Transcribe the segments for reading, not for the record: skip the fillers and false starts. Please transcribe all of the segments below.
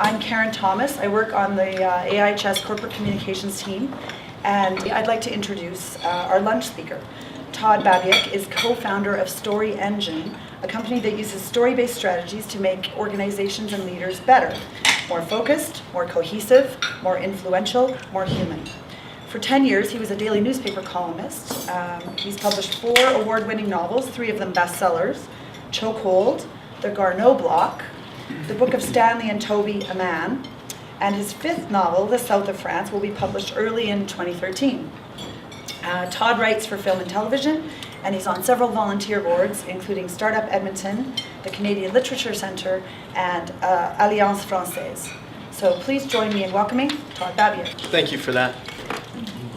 I'm Karen Thomas. I work on the AIHS corporate communications team, and I'd like to introduce our lunch speaker. Todd Babiak is co-founder of Story Engine, a company that uses story-based strategies to make organizations and leaders better, more focused, more cohesive, more influential, more human. For 10 years, he was a daily newspaper columnist. He's published 4 award-winning novels, 3 of them bestsellers: Chokehold, The Garneau Block, The Book of Stanley and Toby, A Man, and his 5th novel, The South of France, will be published early in 2013. Todd writes for film and television, and he's on several volunteer boards, including Startup Edmonton, the Canadian Literature Centre, and Alliance Française. So please join me in welcoming Todd Babiak. Thank you for that.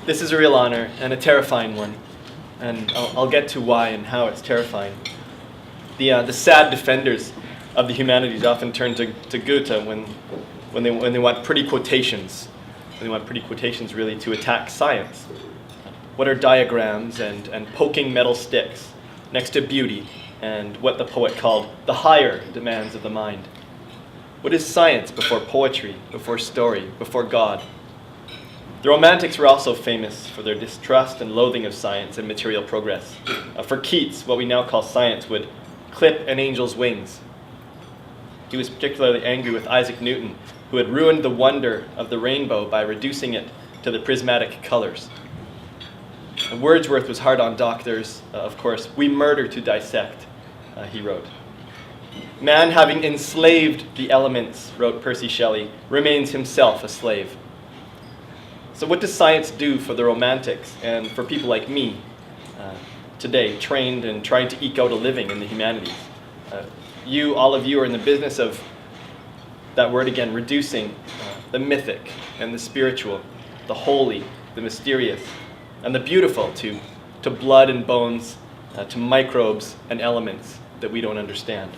This is a real honor and a terrifying one, and I'll get to why and how it's terrifying. The sad defenders of the humanities often turn to Goethe when they want pretty quotations. When they want pretty quotations really to attack science. What are diagrams and poking metal sticks next to beauty and what the poet called the higher demands of the mind? What is science before poetry, before story, before God? The Romantics were also famous for their distrust and loathing of science and material progress. For Keats, what we now call science would clip an angel's wings. He was particularly angry with Isaac Newton, who had ruined the wonder of the rainbow by reducing it to the prismatic colors. And Wordsworth was hard on doctors, of course. We murder to dissect, he wrote. Man, having enslaved the elements, wrote Percy Shelley, remains himself a slave. So what does science do for the Romantics and for people like me today, trained and trying to eke out a living in the humanities? All of you are in the business of, that word again, reducing the mythic and the spiritual, the holy, the mysterious, and the beautiful to blood and bones, to microbes and elements that we don't understand.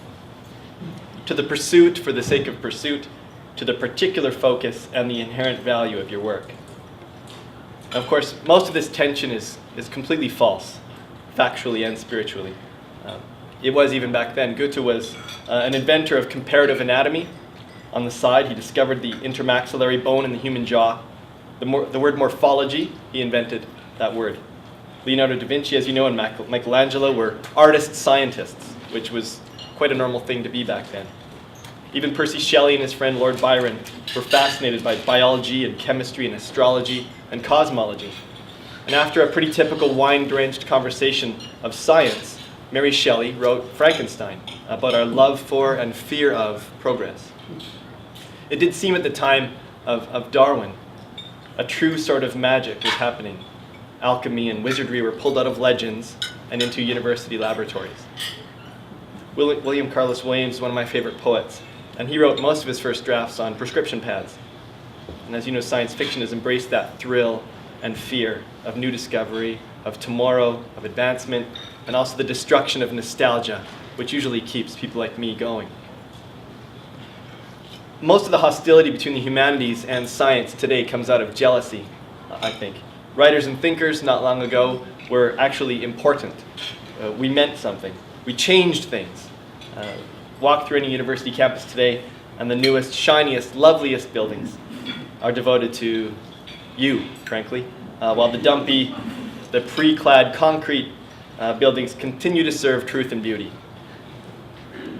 To the pursuit for the sake of pursuit, to the particular focus and the inherent value of your work. Of course, most of this tension is completely false, factually and spiritually. It was even back then. Goethe was an inventor of comparative anatomy. On the side, he discovered the intermaxillary bone in the human jaw. The word morphology, he invented that word. Leonardo da Vinci, as you know, and Michelangelo were artist-scientists, which was quite a normal thing to be back then. Even Percy Shelley and his friend Lord Byron were fascinated by biology and chemistry and astrology and cosmology. And after a pretty typical wine-drenched conversation of science, Mary Shelley wrote Frankenstein about our love for and fear of progress. It did seem at the time of Darwin, a true sort of magic was happening. Alchemy and wizardry were pulled out of legends and into university laboratories. William Carlos Williams is one of my favorite poets, and he wrote most of his first drafts on prescription pads. And as you know, science fiction has embraced that thrill and fear of new discovery, of tomorrow, of advancement, and also the destruction of nostalgia, which usually keeps people like me going. Most of the hostility between the humanities and science today comes out of jealousy, I think. Writers and thinkers not long ago were actually important. We meant something. We changed things. Walk through any university campus today, and the newest, shiniest, loveliest buildings are devoted to you, frankly, while the dumpy, the pre-clad concrete buildings continue to serve truth and beauty.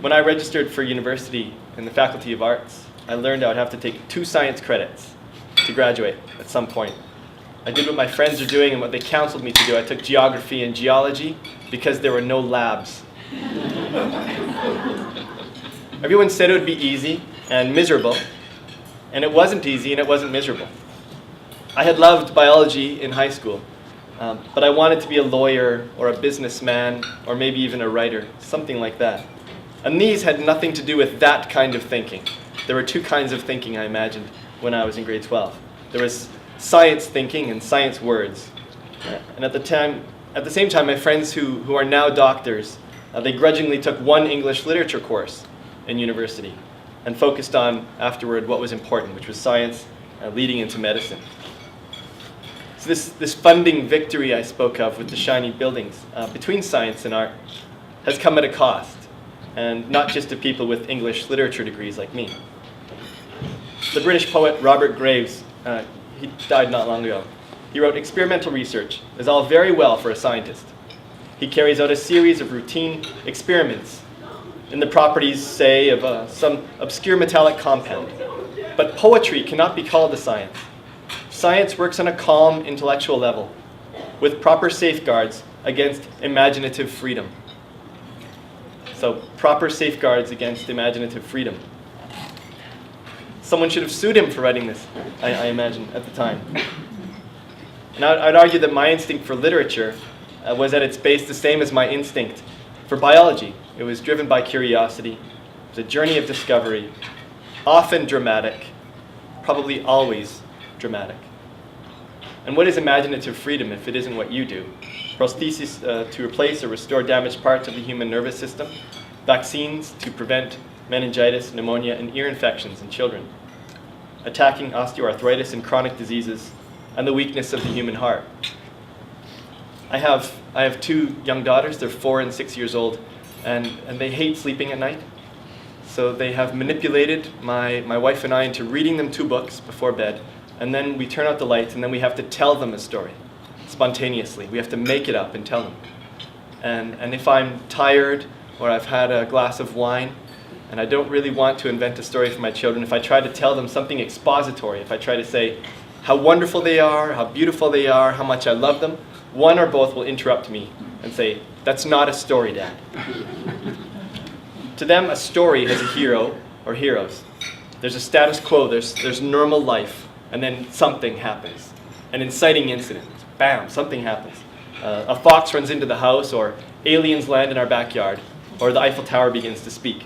When I registered for university in the Faculty of Arts, I learned I would have to take 2 science credits to graduate at some point. I did what my friends are doing and what they counseled me to do. I took geography and geology because there were no labs. Everyone said it would be easy and miserable, and it wasn't easy and it wasn't miserable. I had loved biology in high school, but I wanted to be a lawyer or a businessman or maybe even a writer, something like that. And these had nothing to do with that kind of thinking. There were 2 kinds of thinking I imagined when I was in grade 12. There was science thinking and science words. And at the same time, my friends who are now doctors, they grudgingly took 1 English literature course in university and focused on, afterward, what was important, which was science leading into medicine. So this funding victory I spoke of with the shiny buildings between science and art has come at a cost, and not just to people with English literature degrees like me. The British poet Robert Graves, he died not long ago. He wrote, "Experimental research is all very well for a scientist. He carries out a series of routine experiments in the properties, say, of some obscure metallic compound. But poetry cannot be called a science. Science works on a calm intellectual level, with proper safeguards against imaginative freedom." So, proper safeguards against imaginative freedom. Someone should have sued him for writing this, I imagine, at the time. And I'd argue that my instinct for literature was at its base the same as my instinct for biology. It was driven by curiosity. It was a journey of discovery, often dramatic, probably always dramatic. And what is imaginative freedom if it isn't what you do? Prostheses to replace or restore damaged parts of the human nervous system, vaccines to prevent meningitis, pneumonia, and ear infections in children, attacking osteoarthritis and chronic diseases, and the weakness of the human heart. I have two young daughters. They're 4 and 6 years old, and they hate sleeping at night. So they have manipulated my wife and I into reading them 2 books before bed, and then we turn out the lights, and then we have to tell them a story spontaneously. We have to make it up and tell them. And if I'm tired or I've had a glass of wine and I don't really want to invent a story for my children, if I try to tell them something expository, if I try to say how wonderful they are, how beautiful they are, how much I love them, one or both will interrupt me and say, "That's not a story, Dad." To them, a story has a hero or heroes. There's a status quo, there's normal life, and then something happens. An inciting incident. Bam, something happens. A fox runs into the house, or aliens land in our backyard, or the Eiffel Tower begins to speak.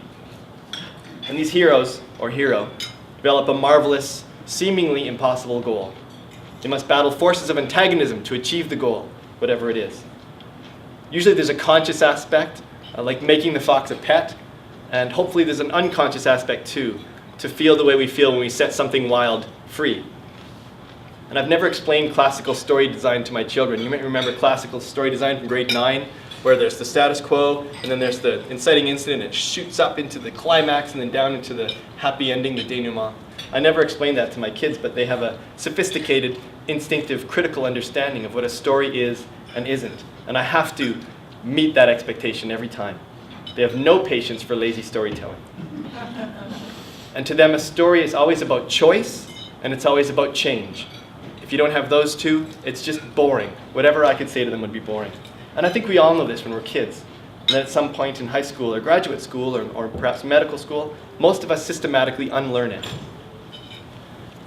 And these heroes, or hero, develop a marvelous, seemingly impossible goal. They must battle forces of antagonism to achieve the goal, whatever it is. Usually there's a conscious aspect, like making the fox a pet, and hopefully there's an unconscious aspect too, to feel the way we feel when we set something wild free. And I've never explained classical story design to my children. You might remember classical story design from grade 9, where there's the status quo, and then there's the inciting incident, and it shoots up into the climax and then down into the happy ending, the denouement. I never explained that to my kids, but they have a sophisticated, instinctive, critical understanding of what a story is and isn't. And I have to meet that expectation every time. They have no patience for lazy storytelling. And to them, a story is always about choice, and it's always about change. If you don't have those two, it's just boring. Whatever I could say to them would be boring. And I think we all know this when we're kids. And then at some point in high school or graduate school or perhaps medical school, most of us systematically unlearn it.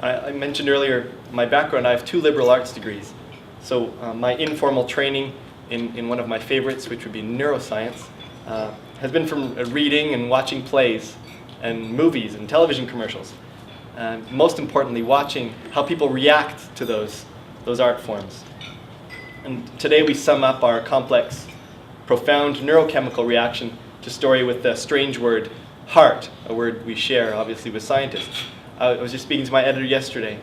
I mentioned earlier my background. I have 2 liberal arts degrees. So my informal training in one of my favorites, which would be neuroscience, has been from reading and watching plays and movies and television commercials. And most importantly, watching how people react to those art forms. And today we sum up our complex, profound neurochemical reaction to story with the strange word heart, a word we share obviously with scientists. I was just speaking to my editor yesterday.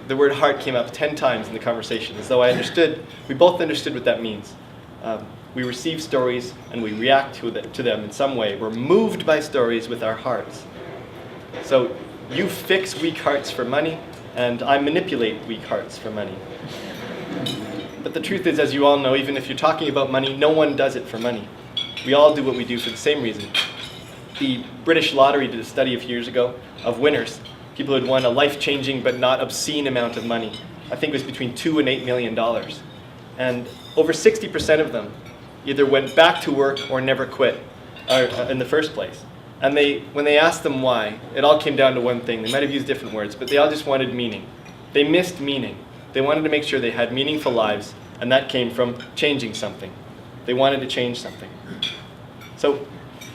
The word heart came up 10 times in the conversation, as though we both understood what that means. We receive stories and we react to them in some way. We're moved by stories with our hearts. So you fix weak hearts for money, and I manipulate weak hearts for money. But the truth is, as you all know, even if you're talking about money, no one does it for money. We all do what we do for the same reason. The British Lottery did a study a few years ago of winners, people who had won a life-changing but not obscene amount of money. I think it was between $2 and $8 million. And over 60% of them either went back to work or never quit in the first place. And when they asked them why, it all came down to one thing. They might have used different words, but they all just wanted meaning. They missed meaning. They wanted to make sure they had meaningful lives, and that came from changing something. They wanted to change something. So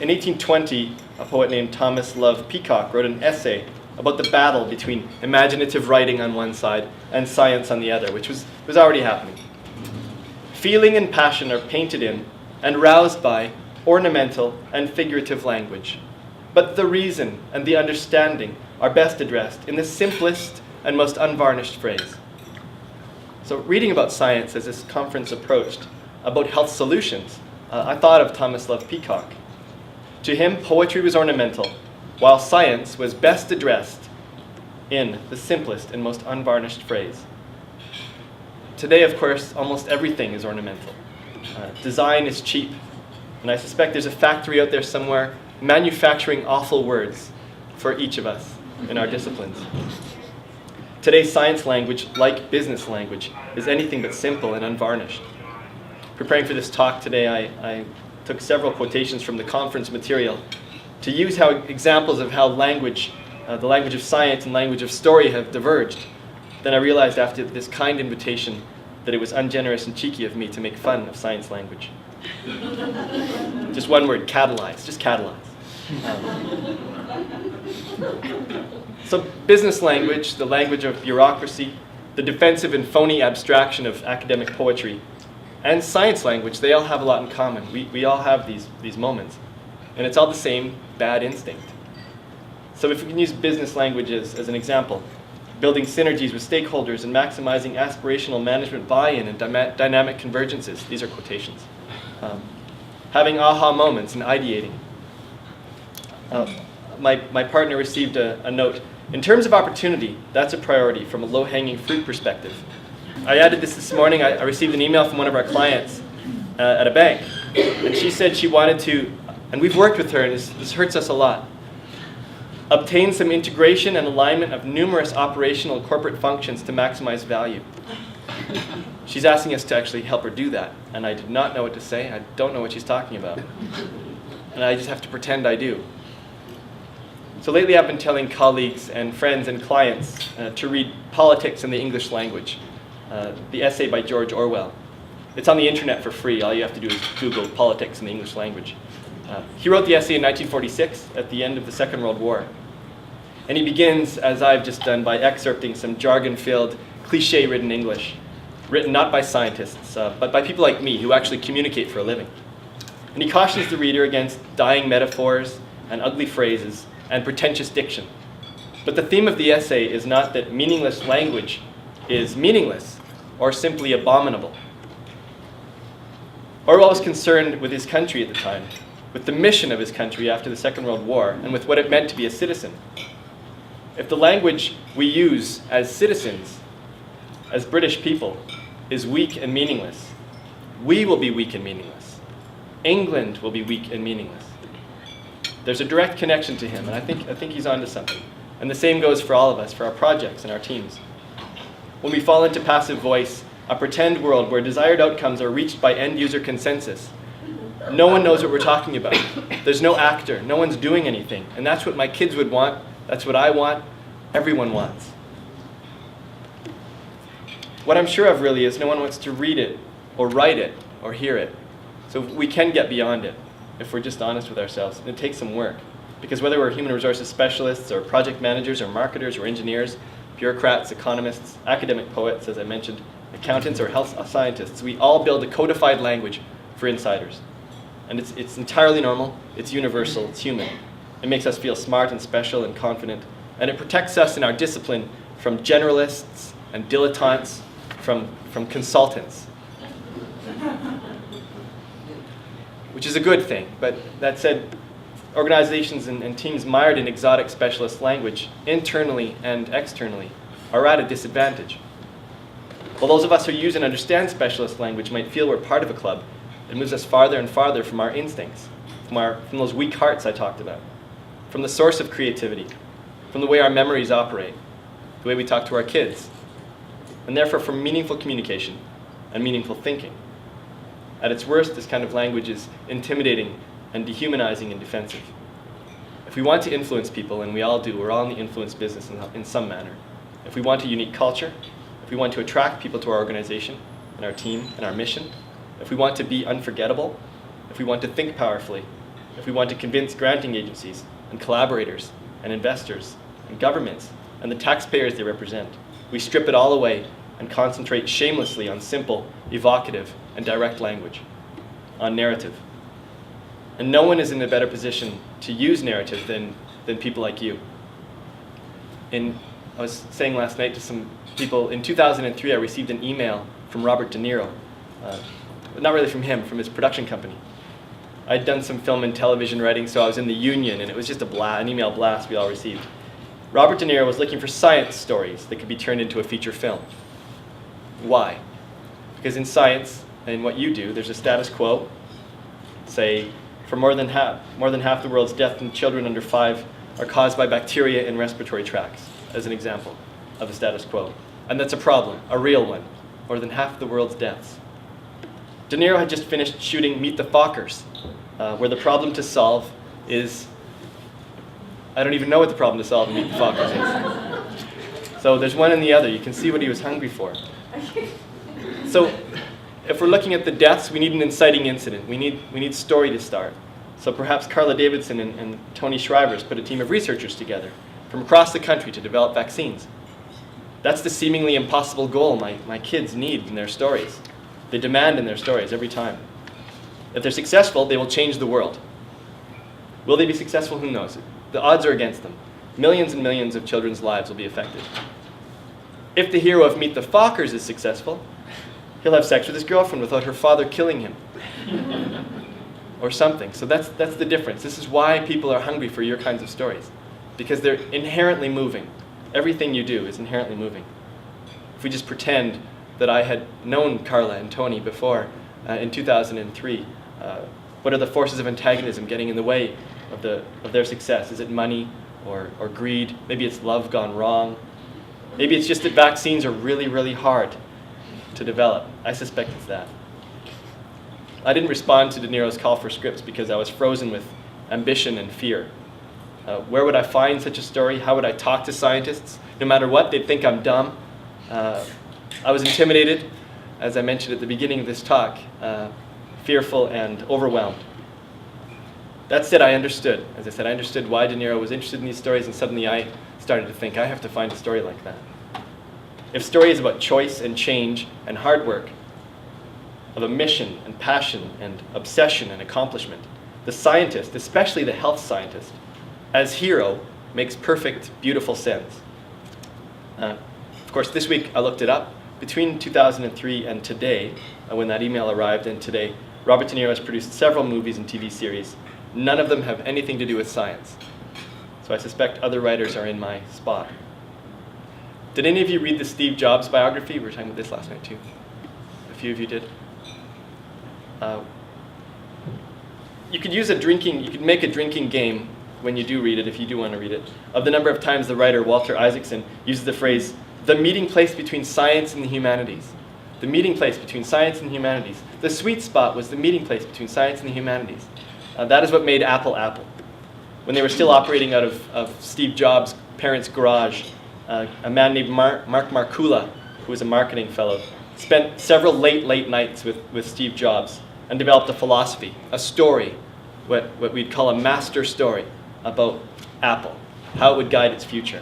in 1820, a poet named Thomas Love Peacock wrote an essay about the battle between imaginative writing on one side and science on the other, which was already happening. Feeling and passion are painted in and roused by ornamental and figurative language. But the reason and the understanding are best addressed in the simplest and most unvarnished phrase. So reading about science as this conference approached, about health solutions, I thought of Thomas Love Peacock. To him, poetry was ornamental, while science was best addressed in the simplest and most unvarnished phrase. Today, of course, almost everything is ornamental. Design is cheap, and I suspect there's a factory out there somewhere manufacturing awful words for each of us in our disciplines. Today's science language, like business language, is anything but simple and unvarnished. Preparing for this talk today, I took several quotations from the conference material to use examples of how language, the language of science and language of story, have diverged. Then I realized after this kind invitation that it was ungenerous and cheeky of me to make fun of science language. Just one word, catalyze, just catalyze. So business language, the language of bureaucracy, the defensive and phony abstraction of academic poetry, and science language, they all have a lot in common. We all have these moments. And it's all the same bad instinct. So if we can use business languages as an example, building synergies with stakeholders and maximizing aspirational management buy-in and dynamic convergences, these are quotations. Having aha moments and ideating. My partner received a note. In terms of opportunity, that's a priority from a low-hanging fruit perspective. I added this morning. I received an email from one of our clients at a bank, and she said she wanted to, and we've worked with her, and this hurts us a lot, obtain some integration and alignment of numerous operational corporate functions to maximize value. She's asking us to actually help her do that, and I did not know what to say. I don't know what she's talking about, and I just have to pretend I do. So lately I've been telling colleagues and friends and clients to read Politics in the English Language, the essay by George Orwell. It's on the internet for free. All you have to do is Google Politics in the English Language. He wrote the essay in 1946 at the end of the Second World War. And he begins, as I've just done, by excerpting some jargon-filled, cliche-ridden English, written not by scientists, but by people like me who actually communicate for a living. And he cautions the reader against dying metaphors and ugly phrases and pretentious diction. But the theme of the essay is not that meaningless language is meaningless or simply abominable. Orwell was concerned with his country at the time, with the mission of his country after the Second World War, and with what it meant to be a citizen. If the language we use as citizens, as British people, is weak and meaningless, we will be weak and meaningless. England will be weak and meaningless. There's a direct connection to him, and I think he's onto something. And the same goes for all of us, for our projects and our teams. When we fall into passive voice, a pretend world where desired outcomes are reached by end-user consensus, no one knows what we're talking about. There's no actor. No one's doing anything. And that's what my kids would want. That's what I want. Everyone wants. What I'm sure of really is no one wants to read it or write it or hear it. So we can get beyond it if we're just honest with ourselves. And it takes some work. Because whether we're human resources specialists or project managers or marketers or engineers, bureaucrats, economists, academic poets, as I mentioned, accountants or health scientists, we all build a codified language for insiders. And it's entirely normal, it's universal, it's human. It makes us feel smart and special and confident. And it protects us in our discipline from generalists and dilettantes, from consultants. Which is a good thing, but that said, organizations and teams mired in exotic specialist language, internally and externally, are at a disadvantage. While those of us who use and understand specialist language might feel we're part of a club, it moves us farther and farther from our instincts, from those weak hearts I talked about, from the source of creativity, from the way our memories operate, the way we talk to our kids, and therefore from meaningful communication and meaningful thinking. At its worst, this kind of language is intimidating and dehumanizing and defensive. If we want to influence people, and we all do, we're all in the influence business in some manner. If we want a unique culture, if we want to attract people to our organization and our team and our mission, if we want to be unforgettable, if we want to think powerfully, if we want to convince granting agencies and collaborators and investors and governments and the taxpayers they represent, we strip it all away and concentrate shamelessly on simple, evocative, and direct language, on narrative. And no one is in a better position to use narrative than people like you. I was saying last night to some people, in 2003 I received an email from Robert De Niro. Not really from him, from his production company. I'd done some film and television writing, so I was in the union, and it was just an email blast we all received. Robert De Niro was looking for science stories that could be turned into a feature film. Why? Because in science, and what you do, there's a status quo. Say, for more than half the world's deaths in children under 5 are caused by bacteria in respiratory tracts, as an example of the status quo. And that's a problem, a real one. More than half the world's deaths. De Niro had just finished shooting Meet the Fockers, where the problem to solve is, I don't even know what the problem to solve in Meet the Fockers is. So there's one and the other. You can see what he was hungry for. So if we're looking at the deaths, we need an inciting incident. We need story to start. So perhaps Carla Davidson and Tony Shrivers put a team of researchers together from across the country to develop vaccines. That's the seemingly impossible goal my kids need in their stories. They demand in their stories every time. If they're successful, they will change the world. Will they be successful? Who knows? The odds are against them. Millions and millions of children's lives will be affected. If the hero of Meet the Fockers is successful, he'll have sex with his girlfriend without her father killing him. Or something. So that's the difference. This is why people are hungry for your kinds of stories. Because they're inherently moving. Everything you do is inherently moving. If we just pretend that I had known Carla and Tony before in 2003, what are the forces of antagonism getting in the way of their success? Is it money or greed? Maybe it's love gone wrong. Maybe it's just that vaccines are really, really hard to develop. I suspect it's that. I didn't respond to De Niro's call for scripts because I was frozen with ambition and fear. Where would I find such a story? How would I talk to scientists? No matter what, they'd think I'm dumb. I was intimidated, as I mentioned at the beginning of this talk, fearful and overwhelmed. That said, I understood. As I said, I understood why De Niro was interested in these stories, and suddenly I started to think, I have to find a story like that. If story is about choice and change and hard work, of a mission and passion and obsession and accomplishment, the scientist, especially the health scientist, as hero, makes perfect, beautiful sense. Of course, this week I looked it up. Between 2003 and today, when that email arrived, and today, Robert De Niro has produced several movies and TV series. None of them have anything to do with science. So I suspect other writers are in my spot. Did any of you read the Steve Jobs biography? We were talking about this last night too. A few of you did. You could make a drinking game when you do read it, if you do want to read it, of the number of times the writer Walter Isaacson uses the phrase, the meeting place between science and the humanities. The meeting place between science and humanities. The sweet spot was the meeting place between science and the humanities. That is what made Apple Apple. When they were still operating out of Steve Jobs' parents' garage, a man named Mark Markula, who was a marketing fellow, spent several late nights with Steve Jobs and developed a philosophy, a story, what we'd call a master story about Apple, how it would guide its future.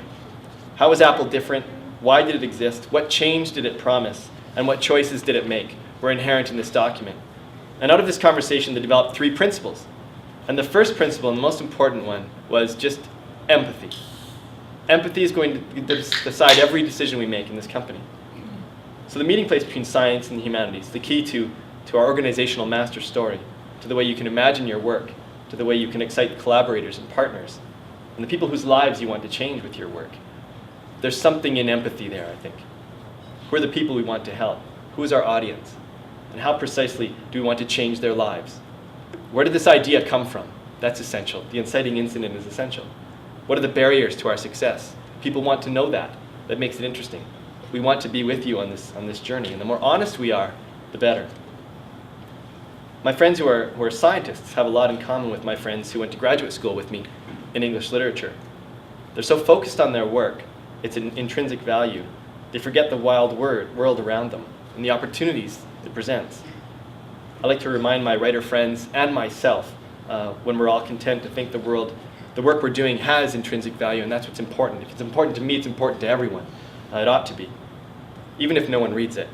How was Apple different? Why did it exist? What change did it promise? And what choices did it make were inherent in this document. And out of this conversation, they developed 3 principles. And the first principle, and the most important one, was just empathy. Empathy is going to decide every decision we make in this company. So the meeting place between science and the humanities, the key to our organizational master story, to the way you can imagine your work, to the way you can excite collaborators and partners, and the people whose lives you want to change with your work. There's something in empathy there, I think. Who are the people we want to help? Who is our audience? And how precisely do we want to change their lives? Where did this idea come from? That's essential. The inciting incident is essential. What are the barriers to our success? People want to know that. That makes it interesting. We want to be with you on this journey, and the more honest we are, the better. My friends who are scientists have a lot in common with my friends who went to graduate school with me in English literature. They're so focused on their work, its intrinsic value, they forget the wild world around them and the opportunities it presents. I like to remind my writer friends and myself when we're all content to think the work we're doing has intrinsic value, and that's what's important. If it's important to me, it's important to everyone. It ought to be, even if no one reads it.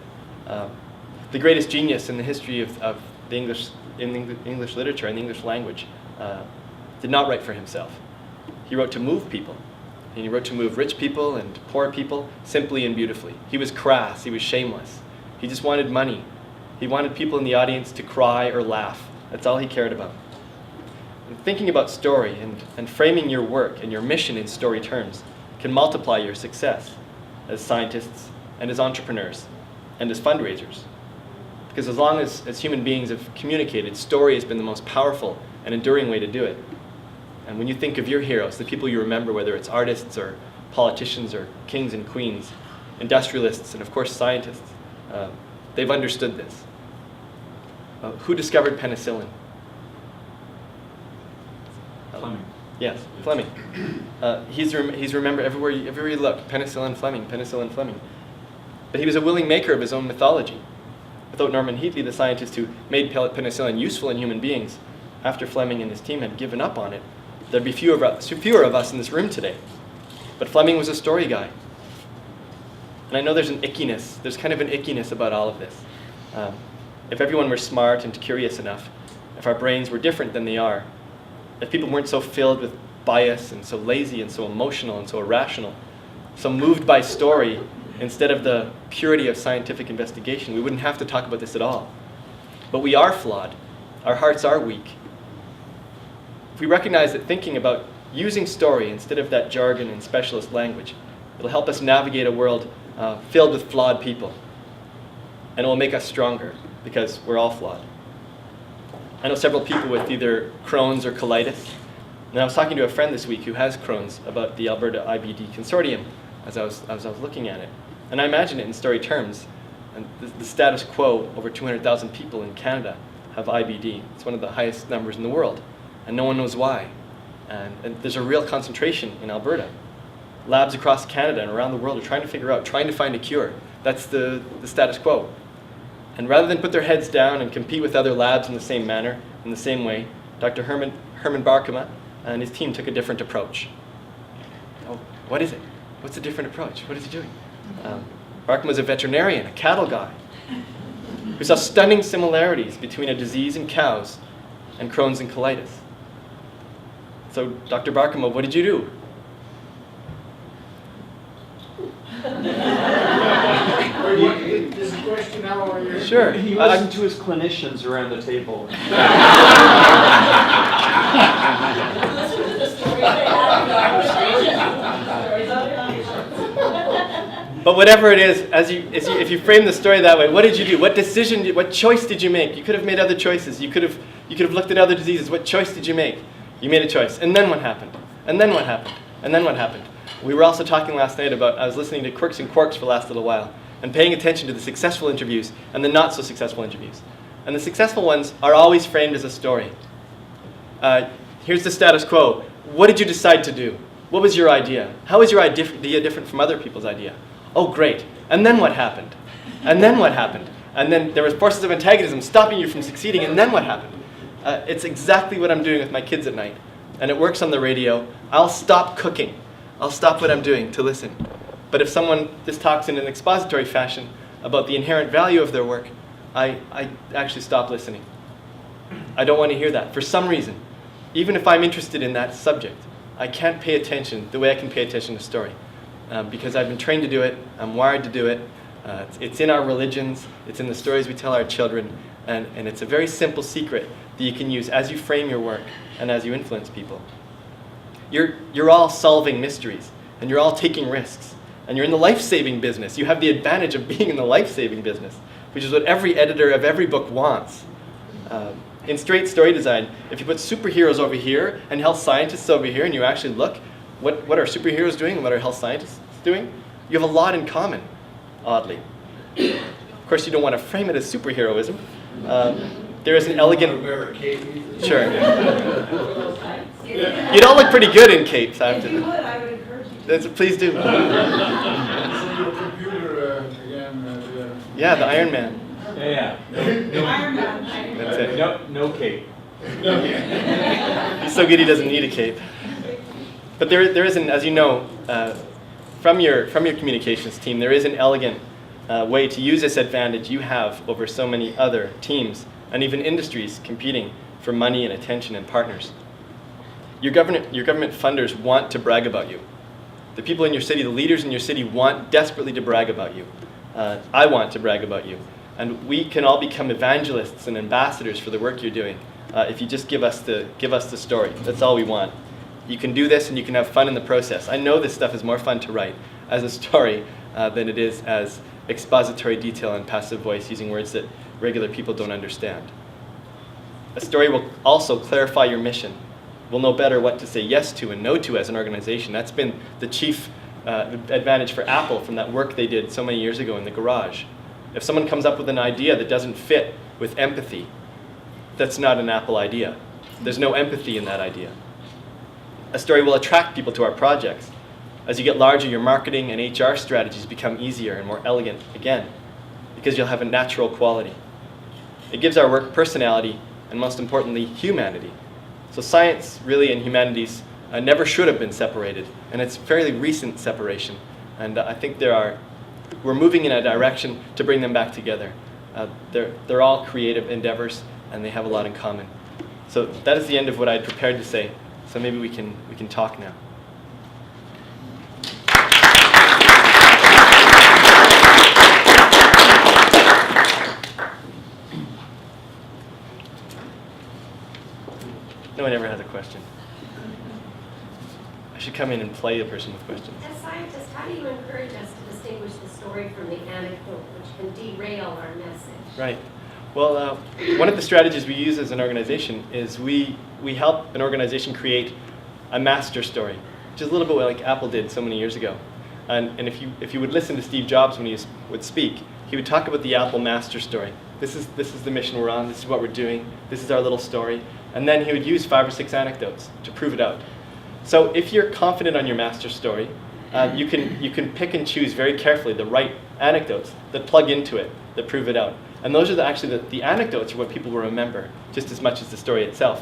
The greatest genius in the history of the English literature and the English language did not write for himself. He wrote to move people. And he wrote to move rich people and poor people simply and beautifully. He was crass. He was shameless. He just wanted money. He wanted people in the audience to cry or laugh. That's all he cared about. And thinking about story and framing your work and your mission in story terms can multiply your success as scientists and as entrepreneurs and as fundraisers. Because as long as human beings have communicated, story has been the most powerful and enduring way to do it. And when you think of your heroes, the people you remember, whether it's artists or politicians or kings and queens, industrialists, and of course scientists, they've understood this. Who discovered penicillin? Fleming. Yes, Fleming. He's remembered everywhere you look. Penicillin Fleming, Penicillin Fleming. But he was a willing maker of his own mythology. Without Norman Heatley, the scientist who made penicillin useful in human beings, after Fleming and his team had given up on it, there'd be fewer of us in this room today. But Fleming was a story guy. And I know there's kind of an ickiness about all of this. If everyone were smart and curious enough, if our brains were different than they are, if people weren't so filled with bias and so lazy and so emotional and so irrational, so moved by story instead of the purity of scientific investigation, we wouldn't have to talk about this at all. But we are flawed. Our hearts are weak. If we recognize that thinking about using story instead of that jargon and specialist language, it'll help us navigate a world filled with flawed people. And it will make us stronger because we're all flawed. I know several people with either Crohn's or colitis. And I was talking to a friend this week who has Crohn's about the Alberta IBD Consortium as I was looking at it. And I imagine it in story terms. And the status quo, over 200,000 people in Canada have IBD. It's one of the highest numbers in the world. And no one knows why. And there's a real concentration in Alberta. Labs across Canada and around the world are trying to find a cure. That's the status quo. And rather than put their heads down and compete with other labs in the same manner, in the same way, Dr. Herman Barkema and his team took a different approach. Oh, what is it? What's a different approach? What is he doing? Barkema was a veterinarian, a cattle guy, who saw stunning similarities between a disease in cows and Crohn's and colitis. So, Dr. Barkema, what did you do? Is the question now or you're... Sure. He listened to his clinicians around the table. But whatever it is, if you frame the story that way, what did you do? What choice did you make? You could have made other choices. You could have looked at other diseases. What choice did you make? You made a choice. And then what happened? And then what happened? And then what happened? We were also talking last night I was listening to Quirks and Quarks for the last little while, and paying attention to the successful interviews and the not so successful interviews. And the successful ones are always framed as a story. Here's the status quo. What did you decide to do? What was your idea? How was your idea different from other people's idea? Oh, great. And then what happened? And then what happened? And then there was forces of antagonism stopping you from succeeding, and then what happened? It's exactly what I'm doing with my kids at night. And it works on the radio. I'll stop cooking. I'll stop what I'm doing to listen. But if someone just talks in an expository fashion about the inherent value of their work, I actually stop listening. I don't want to hear that for some reason. Even if I'm interested in that subject, I can't pay attention the way I can pay attention to story. Because I've been trained to do it, I'm wired to do it. It's in our religions, it's in the stories we tell our children, and it's a very simple secret that you can use as you frame your work and as you influence people. You're all solving mysteries, and you're all taking risks, and you're in the life-saving business. You have the advantage of being in the life-saving business, which is what every editor of every book wants. In straight story design, if you put superheroes over here and health scientists over here, and you actually look, what are superheroes doing and what are health scientists doing? You have a lot in common, oddly. Of course, you don't want to frame it as superheroism. There is an elegant... Sure. You'd all look pretty good in capes, I have to... If you would, I would encourage you to. Please do. Yeah, the Iron Man. Yeah. Iron Man. That's it. No cape. He's so good he doesn't need a cape. But there is an, as you know, from your communications team, there is an elegant way to use this advantage you have over so many other teams and even industries competing for money and attention and partners. Your government funders want to brag about you. The people in your city, the leaders in your city want desperately to brag about you. I want to brag about you. And we can all become evangelists and ambassadors for the work you're doing if you just give us the story. That's all we want. You can do this and you can have fun in the process. I know this stuff is more fun to write as a story than it is as expository detail and passive voice using words that regular people don't understand. A story will also clarify your mission. We'll know better what to say yes to and no to as an organization. That's been the chief advantage for Apple from that work they did so many years ago in the garage. If someone comes up with an idea that doesn't fit with empathy, that's not an Apple idea. There's no empathy in that idea. A story will attract people to our projects. As you get larger, your marketing and HR strategies become easier and more elegant again, because you'll have a natural quality. It gives our work personality and, most importantly, humanity. So science, really, and humanities never should have been separated, and it's fairly recent separation. And I think we're moving in a direction to bring them back together. They're all creative endeavors, and they have a lot in common. So that is the end of what I had prepared to say. So maybe we can talk now. No one ever has a question. I should come in and play the person with questions. As scientists, how do you encourage us to distinguish the story from the anecdote, which can derail our message? Right. Well, one of the strategies we use as an organization is we help an organization create a master story, which is a little bit like Apple did so many years ago. And if you would listen to Steve Jobs when he would speak, he would talk about the Apple master story. This is the mission we're on. This is what we're doing. This is our little story. And then he would use 5 or 6 anecdotes to prove it out. So if you're confident on your master story, you can pick and choose very carefully the right anecdotes that plug into it, that prove it out. And those are actually the anecdotes are what people will remember just as much as the story itself.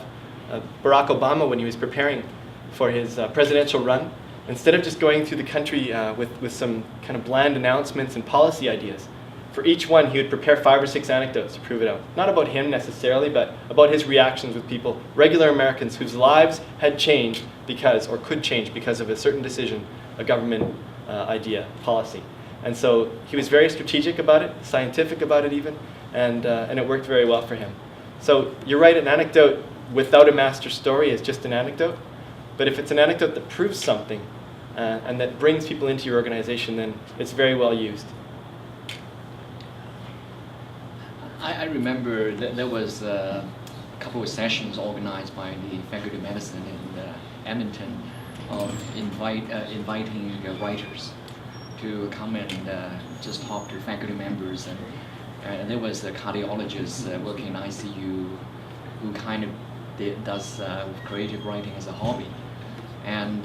Barack Obama, when he was preparing for his presidential run, instead of just going through the country with some kind of bland announcements and policy ideas, for each one he would prepare 5 or 6 anecdotes to prove it out. Not about him necessarily, but about his reactions with people, regular Americans whose lives had changed because, or could change because of a certain decision, a government idea, policy. And so he was very strategic about it, scientific about it even, and it worked very well for him. So you're right, an anecdote without a master story is just an anecdote. But if it's an anecdote that proves something and that brings people into your organization, then it's very well used. I remember that there was a couple of sessions organized by the Faculty of Medicine in Edmonton of inviting writers to come and just talk to faculty members. And there was a cardiologist working in ICU who kind of does creative writing as a hobby. And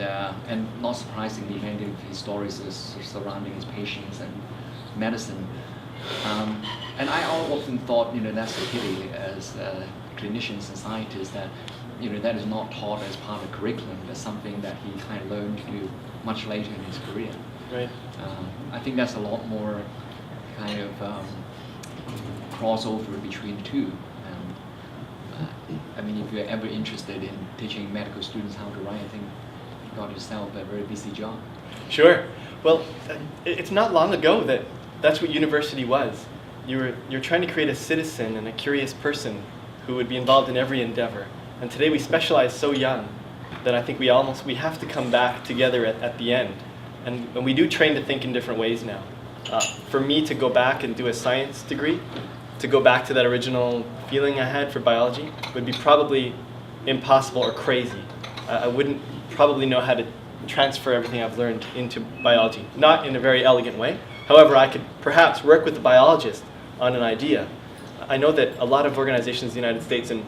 not surprisingly, many of his stories is surrounding his patients and medicine. And I often thought, that's a pity as clinicians and scientists that, that is not taught as part of the curriculum. That's something that he kind of learned to do much later in his career. Right. I think that's a lot more kind of crossover between the two. If you're ever interested in teaching medical students how to write, I think you got yourself a very busy job. Sure. Well, it's not long ago that's what university was. You're trying to create a citizen and a curious person who would be involved in every endeavor. And today we specialize so young that I think we have to come back together at the end. And we do train to think in different ways now. For me to go back and do a science degree, to go back to that original feeling I had for biology would be probably impossible or crazy. I wouldn't probably know how to transfer everything I've learned into biology, not in a very elegant way. However, I could perhaps work with the biologist on an idea. I know that a lot of organizations in the United States, and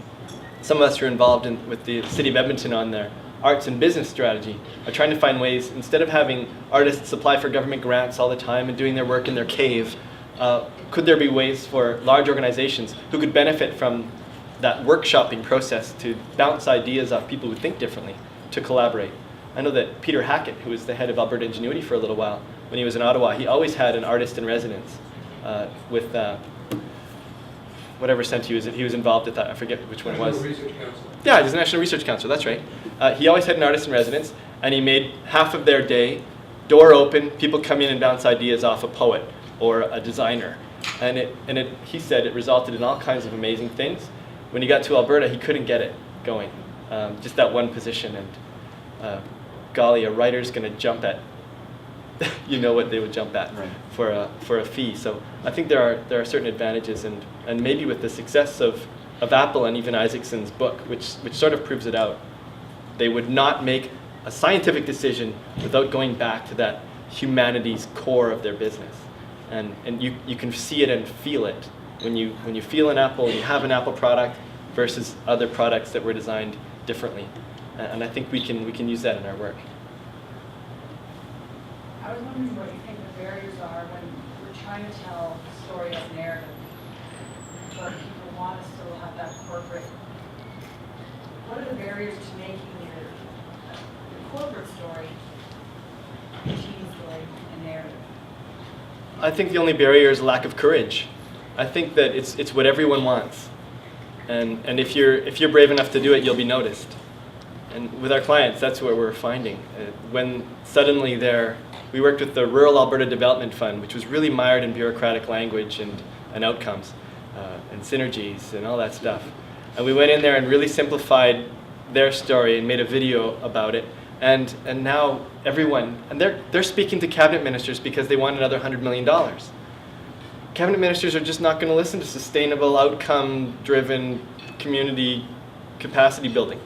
some of us who are involved with the City of Edmonton on their arts and business strategy, are trying to find ways, instead of having artists apply for government grants all the time and doing their work in their cave, could there be ways for large organizations who could benefit from that workshopping process to bounce ideas off people who think differently, to collaborate? I know that Peter Hackett, who was the head of Alberta Ingenuity for a little while, when he was in Ottawa, he always had an artist in residence with whatever center he was involved at that. I forget which one it was. National Research Council. Yeah, he was the National Research Council, that's right. He always had an artist in residence, and he made half of their day, door open, people come in and bounce ideas off a poet or a designer. And he said it resulted in all kinds of amazing things. When he got to Alberta, he couldn't get it going, just that one position. golly, a writer's going to jump at, you know what they would jump at Right. for a fee. So I think there are certain advantages, and maybe with the success of Apple and even Isaacson's book, which sort of proves it out, they would not make a scientific decision without going back to that humanity's core of their business. And you can see it and feel it when you feel an Apple and you have an Apple product versus other products that were designed differently. And I think we can use that in our work. I was wondering what you think the barriers are when we're trying to tell a story as narrative, but people want to still have that corporate. What are the barriers to making your corporate story a teen story and narrative? I think the only barrier is lack of courage. I think that it's what everyone wants, and if you're brave enough to do it, you'll be noticed. And with our clients, that's what we're finding. When suddenly we worked with the Rural Alberta Development Fund, which was really mired in bureaucratic language and outcomes and synergies and all that stuff. And we went in there and really simplified their story and made a video about it. And now everyone, and they're speaking to cabinet ministers because they want another $100 million. Cabinet ministers are just not going to listen to sustainable, outcome-driven community capacity building.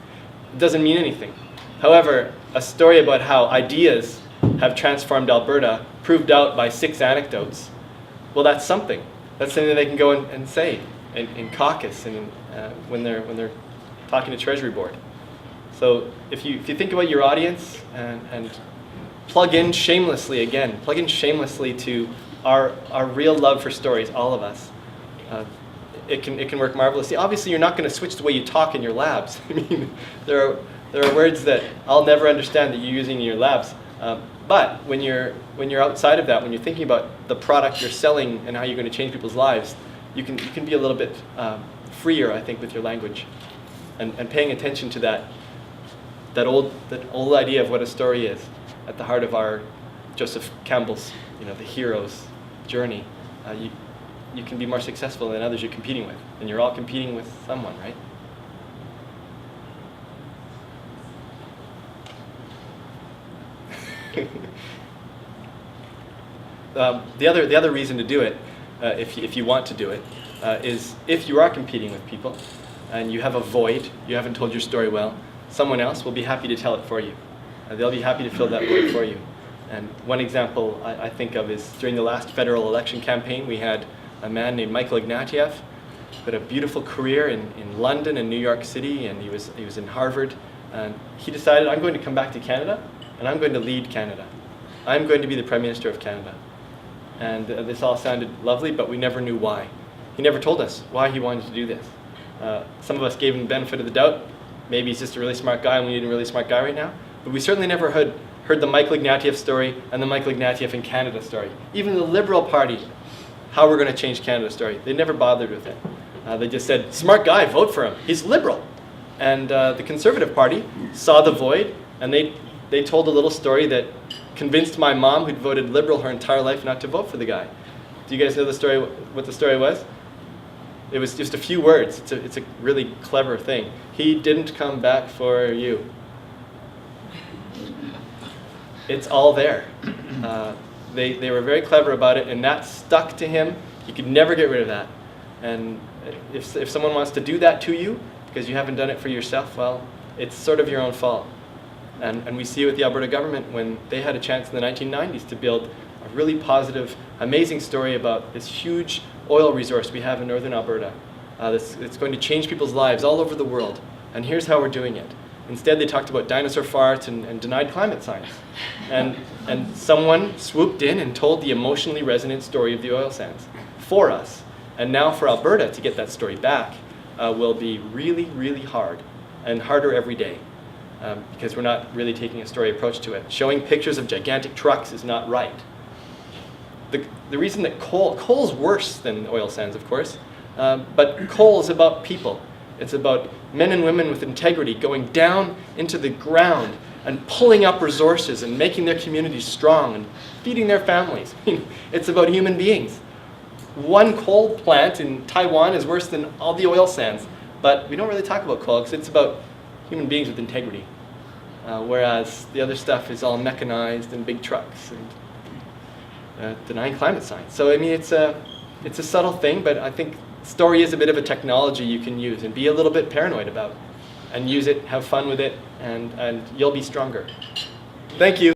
It doesn't mean anything. However, a story about how ideas have transformed Alberta, proved out by 6 anecdotes, well, that's something. That's something they can go and say in caucus and when they're talking to Treasury Board. So if you think about your audience and plug in shamelessly to our real love for stories, all of us, it can work marvelously. Obviously, you're not going to switch the way you talk in your labs. I mean, there are words that I'll never understand that you're using in your labs. But when you're outside of that, when you're thinking about the product you're selling and how you're going to change people's lives, you can be a little bit freer, I think, with your language, and paying attention to that old idea of what a story is at the heart of our Joseph Campbell's, the hero's journey. You can be more successful than others you're competing with, and you're all competing with someone, right? The other reason to do it, if you want to do it, is if you are competing with people and you have a void, you haven't told your story well, someone else will be happy to tell it for you. They'll be happy to fill that void for you. And one example I think of is during the last federal election campaign, we had a man named Michael Ignatieff who had a beautiful career in London and New York City, and he was in Harvard. And he decided, I'm going to come back to Canada, and I'm going to lead Canada. I'm going to be the Prime Minister of Canada. And this all sounded lovely, but we never knew why. He never told us why he wanted to do this. Some of us gave him the benefit of the doubt. Maybe he's just a really smart guy, and we need a really smart guy right now. But we certainly never heard the Michael Ignatieff story and the Michael Ignatieff in Canada story. Even the Liberal Party, how we're going to change Canada story, they never bothered with it. They just said, smart guy, vote for him. He's liberal. And the Conservative Party saw the void, and they told a little story that convinced my mom, who'd voted Liberal her entire life, not to vote for the guy. Do you guys know the story? What the story was? It was just a few words. It's a really clever thing. He didn't come back for you. It's all there. They were very clever about it, and that stuck to him. You could never get rid of that. And if someone wants to do that to you because you haven't done it for yourself, well, it's sort of your own fault. And we see it with the Alberta government when they had a chance in the 1990s to build a really positive, amazing story about this huge oil resource we have in northern Alberta. It's going to change people's lives all over the world. And here's how we're doing it. Instead, they talked about dinosaur farts and denied climate science. And someone swooped in and told the emotionally resonant story of the oil sands for us. And now for Alberta to get that story back will be really, really hard, and harder every day. Because we're not really taking a story approach to it. Showing pictures of gigantic trucks is not right. The reason that coal's worse than oil sands, of course, but coal is about people. It's about men and women with integrity going down into the ground and pulling up resources and making their communities strong and feeding their families. It's about human beings. One coal plant in Taiwan is worse than all the oil sands, but we don't really talk about coal because it's about human beings with integrity. whereas the other stuff is all mechanized and big trucks and denying climate science. So I mean, it's a subtle thing, but I think story is a bit of a technology you can use and be a little bit paranoid about, and use it, have fun with it, and you'll be stronger. Thank you.